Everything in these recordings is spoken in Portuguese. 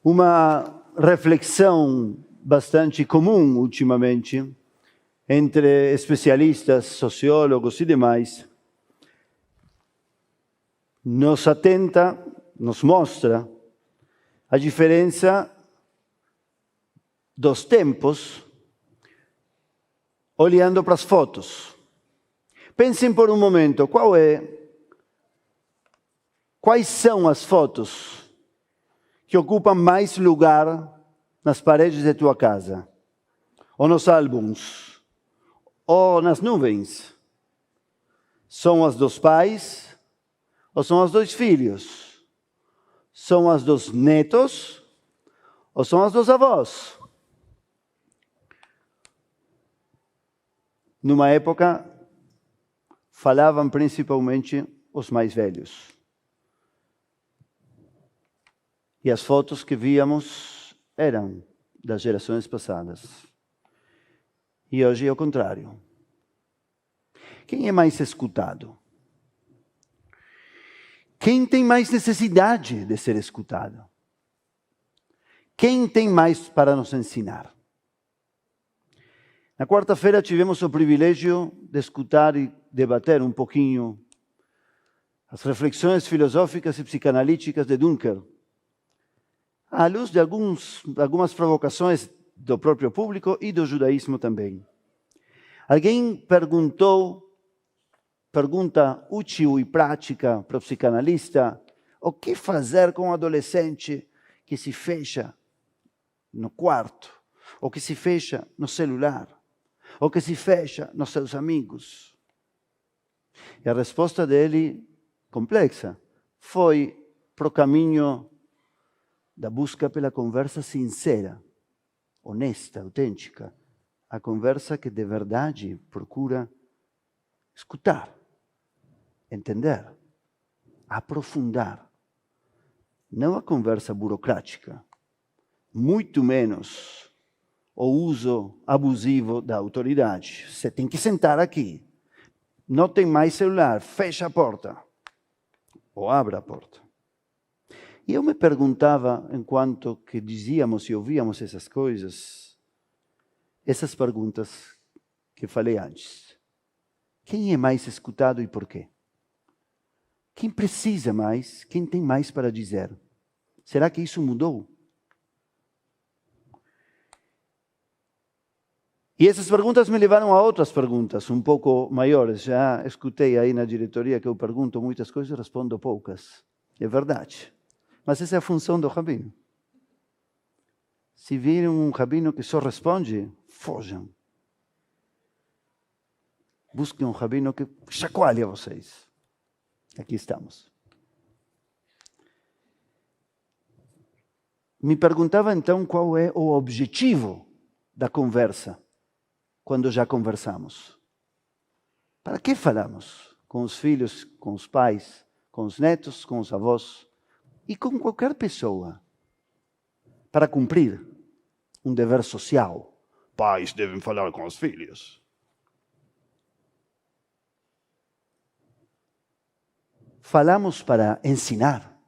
Uma reflexão bastante comum ultimamente entre especialistas, sociólogos e demais nos atenta, nos mostra a diferença dos tempos olhando para as fotos. Pensem por um momento, quais são as fotos que ocupam mais lugar nas paredes de tua casa, ou nos álbuns, ou nas nuvens? São as dos pais ou são as dos filhos? São as dos netos ou são as dos avós? Numa época, falavam principalmente os mais velhos. E as fotos que víamos eram das gerações passadas. E hoje é o contrário. Quem é mais escutado? Quem tem mais necessidade de ser escutado? Quem tem mais para nos ensinar? Na quarta-feira tivemos o privilégio de escutar e debater um pouquinho as reflexões filosóficas e psicanalíticas de Dunker, à luz de algumas provocações do próprio público e do judaísmo também. Alguém pergunta útil e prática para o psicanalista: o que fazer com um adolescente que se fecha no quarto, ou que se fecha no celular, ou que se fecha nos seus amigos? E a resposta dele, complexa, foi para o caminho da busca pela conversa sincera, honesta, autêntica, a conversa que de verdade procura escutar, entender, aprofundar. Não a conversa burocrática, muito menos o uso abusivo da autoridade. Você tem que sentar aqui, não tem mais celular, fecha a porta, ou abra a porta. E eu me perguntava, enquanto que dizíamos e ouvíamos essas coisas, essas perguntas que falei antes. Quem é mais escutado e por quê? Quem precisa mais? Quem tem mais para dizer? Será que isso mudou? E essas perguntas me levaram a outras perguntas, um pouco maiores. Já escutei aí na diretoria que eu pergunto muitas coisas e respondo poucas. É verdade. Mas essa é a função do rabino. Se virem um rabino que só responde, fujam. Busquem um rabino que chacoalhe a vocês. Aqui estamos. Me perguntava então qual é o objetivo da conversa, quando já conversamos. Para que falamos? Com os filhos, com os pais, com os netos, com os avós e com qualquer pessoa. Para cumprir um dever social. Pais devem falar com os filhos. Falamos para ensinar.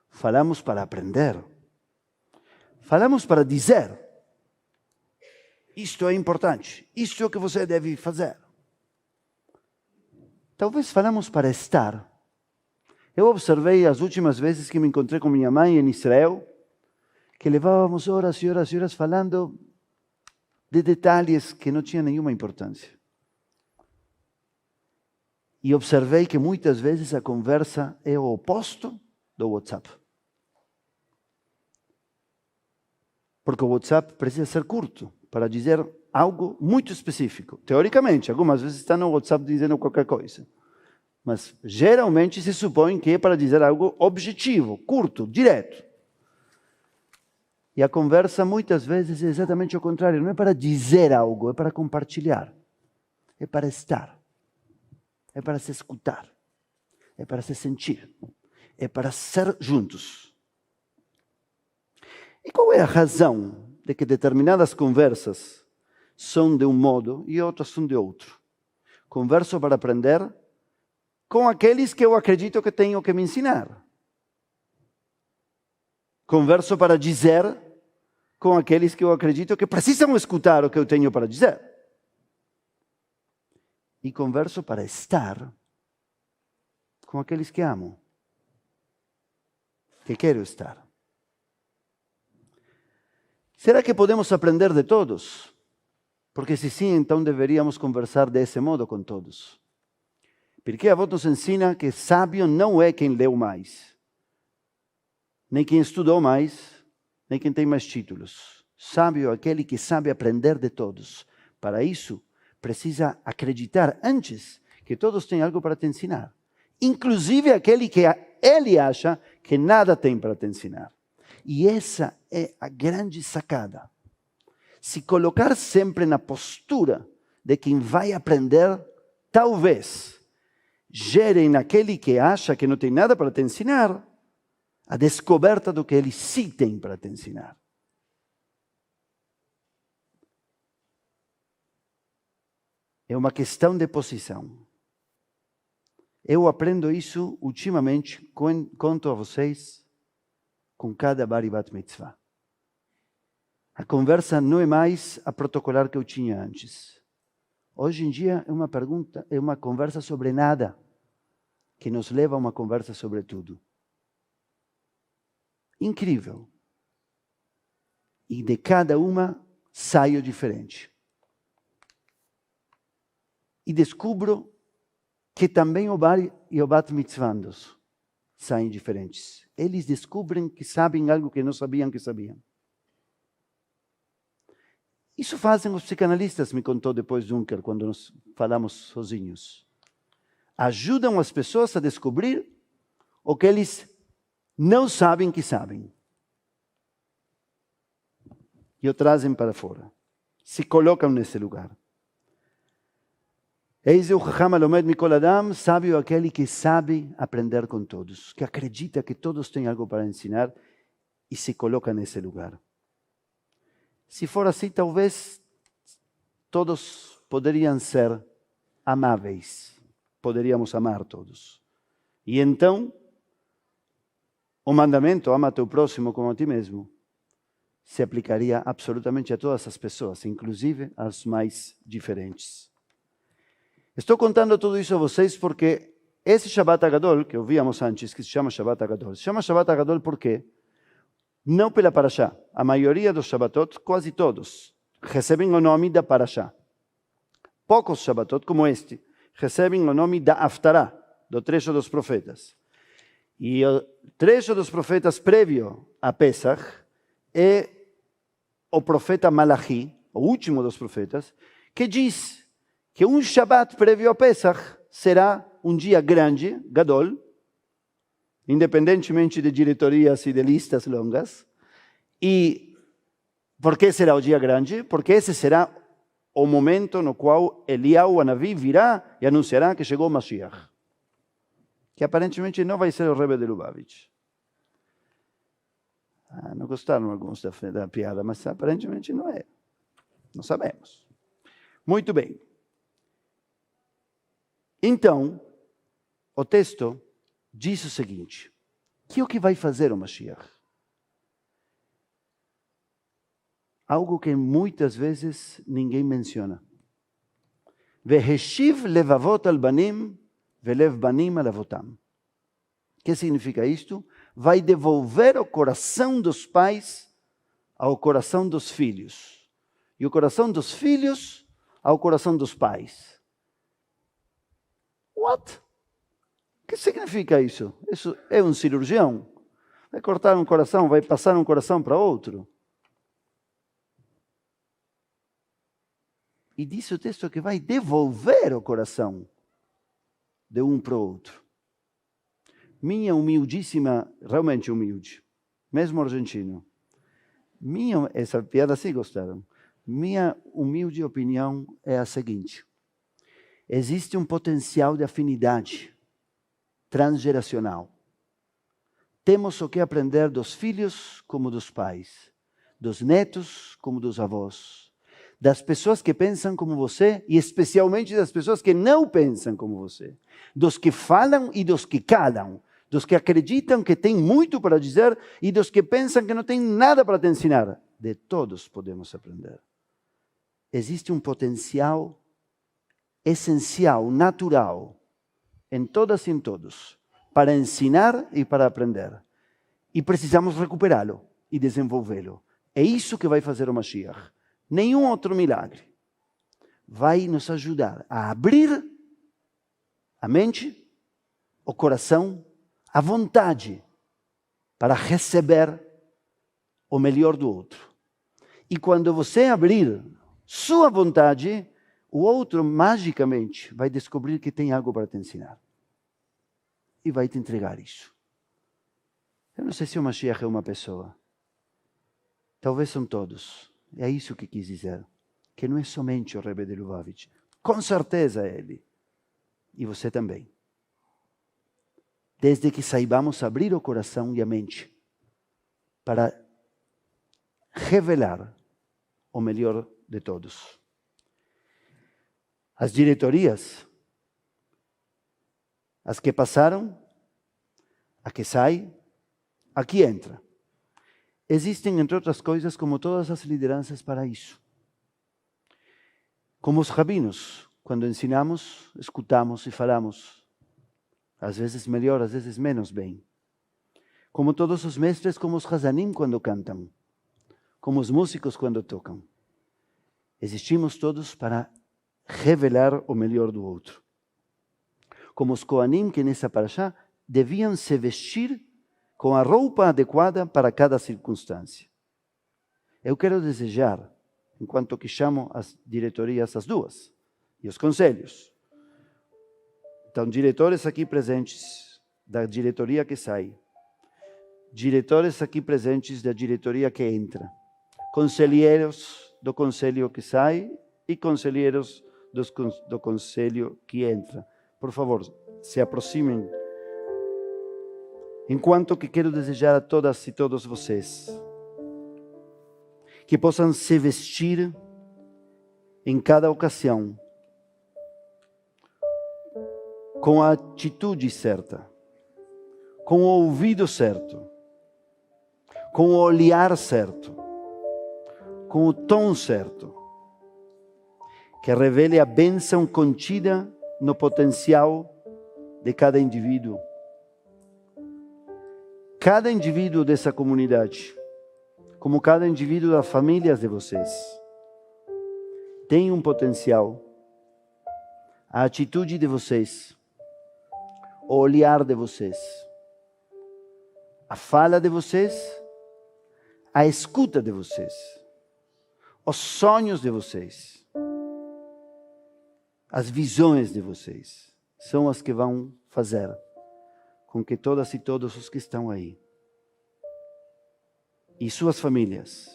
Falamos para aprender. Falamos para dizer: isto é importante, isto é o que você deve fazer. Talvez falamos para estar. Eu observei as últimas vezes que me encontrei com minha mãe em Israel, que levávamos horas e horas e horas falando de detalhes que não tinham nenhuma importância. E observei que muitas vezes a conversa é o oposto do WhatsApp. Porque o WhatsApp precisa ser curto para dizer algo muito específico. Teoricamente, algumas vezes está no WhatsApp dizendo qualquer coisa. Mas geralmente se supõe que é para dizer algo objetivo, curto, direto. E a conversa muitas vezes é exatamente o contrário. Não é para dizer algo, é para compartilhar. É para estar. É para se escutar. É para se sentir. É para ser juntos. E qual é a razão de que determinadas conversas são de um modo e outras são de outro? Converso para aprender com aqueles que eu acredito que tenho que me ensinar. Converso para dizer com aqueles que eu acredito que precisam escutar o que eu tenho para dizer. E converso para estar com aqueles que amo, que quero estar. Será que podemos aprender de todos? Porque se sim, então deveríamos conversar desse modo com todos. Porque a Avot nos ensina que sábio não é quem leu mais, nem quem estudou mais, nem quem tem mais títulos. Sábio é aquele que sabe aprender de todos. Para isso, precisa acreditar antes que todos têm algo para te ensinar. Inclusive aquele que ele acha que nada tem para te ensinar. E essa é a grande sacada. Se colocar sempre na postura de quem vai aprender, talvez gere naquele que acha que não tem nada para te ensinar, a descoberta do que ele sim tem para te ensinar. É uma questão de posição. Eu aprendo isso ultimamente, conto a vocês, com cada bar e bat mitzvah. A conversa não é mais a protocolar que eu tinha antes. Hoje em dia é uma conversa sobre nada, que nos leva a uma conversa sobre tudo. Incrível. E de cada uma saio diferente. E descubro que também o bar e o bat mitzvandos saem diferentes. Eles descobrem que sabem algo que não sabiam que sabiam. Isso fazem os psicanalistas, me contou depois Juncker, quando nós falamos sozinhos. Ajudam as pessoas a descobrir o que eles não sabem que sabem. E o trazem para fora. Se colocam nesse lugar. Eis o Chacham Alomed Mikol Adam, sábio aquele que sabe aprender com todos, que acredita que todos têm algo para ensinar e se coloca nesse lugar. Se for assim, talvez todos poderiam ser amáveis, poderíamos amar todos. E então, o mandamento, ama teu próximo como a ti mesmo, se aplicaria absolutamente a todas as pessoas, inclusive as mais diferentes. Estou contando tudo isso a vocês porque esse Shabbat Agadol, que ouvíamos antes, que se chama Shabbat Agadol, se chama Shabbat Agadol por quê? Não pela Parashá. A maioria dos Shabbatot, quase todos, recebem o nome da Parashá. Poucos Shabbatot, como este, recebem o nome da Haftará, do trecho dos profetas. E o trecho dos profetas prévio a Pesach é o profeta Malachi, o último dos profetas, que diz que um Shabbat prévio a Pesach será um dia grande, Gadol, independentemente de diretorias e de listas longas. E por que será o dia grande? Porque esse será o momento no qual Eliyahu Hanavi virá e anunciará que chegou o Mashiach. Que aparentemente não vai ser o Rebbe de Lubavitch. Não gostaram alguns da piada, mas aparentemente não é. Não sabemos. Muito bem. Então, o texto diz o seguinte: que é o que vai fazer o Mashiach? Algo que muitas vezes ninguém menciona. Veheshiv levavot al banim velev banim al avotam. O que significa isto? Vai devolver o coração dos pais ao coração dos filhos. E o coração dos filhos ao coração dos pais. What? O que significa isso? Isso é um cirurgião? Vai cortar um coração, vai passar um coração para outro? E diz o texto que vai devolver o coração de um para o outro. Minha humildíssima, realmente humilde, mesmo argentino. Essa piada sim gostaram. Minha humilde opinião é a seguinte: existe um potencial de afinidade transgeracional. Temos o que aprender dos filhos como dos pais, dos netos como dos avós, das pessoas que pensam como você e especialmente das pessoas que não pensam como você, dos que falam e dos que calam, dos que acreditam que tem muito para dizer e dos que pensam que não tem nada para te ensinar. De todos podemos aprender. Existe um potencial essencial, natural, em todas e em todos, para ensinar e para aprender. E precisamos recuperá-lo e desenvolvê-lo. É isso que vai fazer o Mashiach. Nenhum outro milagre vai nos ajudar a abrir a mente, o coração, a vontade para receber o melhor do outro. E quando você abrir sua vontade, o outro magicamente vai descobrir que tem algo para te ensinar. E vai te entregar isso. Eu não sei se o Mashiach é uma pessoa. Talvez são todos. É isso que quis dizer. Que não é somente o Rebbe de Lubavitch. Com certeza é ele. E você também. Desde que saibamos abrir o coração e a mente para revelar o melhor de todos. As diretorias, as que passaram, a que sai, a que entra. Existem, entre outras coisas, como todas as lideranças para isso. Como os rabinos, quando ensinamos, escutamos e falamos. Às vezes melhor, às vezes menos bem. Como todos os mestres, como os Hazanim quando cantam. Como os músicos quando tocam. Existimos todos para revelar o melhor do outro. Como os Kohanim que nessa parashá deviam se vestir com a roupa adequada para cada circunstância. Eu quero desejar, enquanto que chamo as diretorias, as duas, e os conselhos. Então, diretores aqui presentes da diretoria que sai, diretores aqui presentes da diretoria que entra, conselheiros do conselho que sai e conselheiros do conselho que entra. Por favor, se aproximem. Enquanto que quero desejar a todas e todos vocês que possam se vestir em cada ocasião com a atitude certa, com o ouvido certo, com o olhar certo, com o tom certo, que revele a bênção contida no potencial de cada indivíduo. Cada indivíduo dessa comunidade, como cada indivíduo das famílias de vocês, tem um potencial. A atitude de vocês, o olhar de vocês, a fala de vocês, a escuta de vocês, os sonhos de vocês, as visões de vocês, são as que vão fazer com que todas e todos os que estão aí, e suas famílias,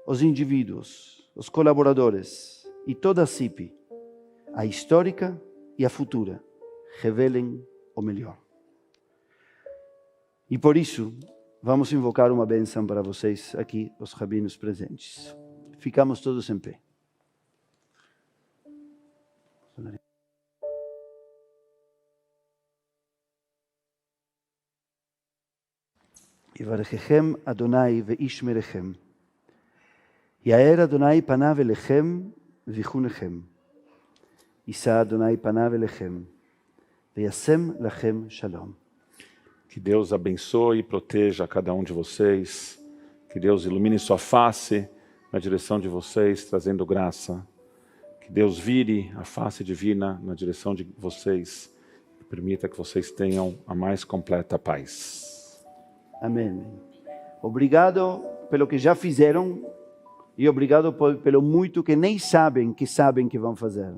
os indivíduos, os colaboradores e toda a CIP, a histórica e a futura, revelem o melhor. E por isso, vamos invocar uma bênção para vocês aqui, os rabinos presentes. Ficamos todos em pé. יברככם אדוני וישמרכם. יאר אדוני פניו אליכם ויחונכם. יישא אדוני פניו אליכם וישם לכם שלום. Que Deus abençoe e proteja cada um de vocês. Que Deus ilumine sua face na direção de vocês, trazendo graça. Que Deus vire a face divina na direção de vocês e permita que vocês tenham a mais completa paz. Amém. Obrigado pelo que já fizeram e obrigado pelo muito que nem sabem que vão fazer.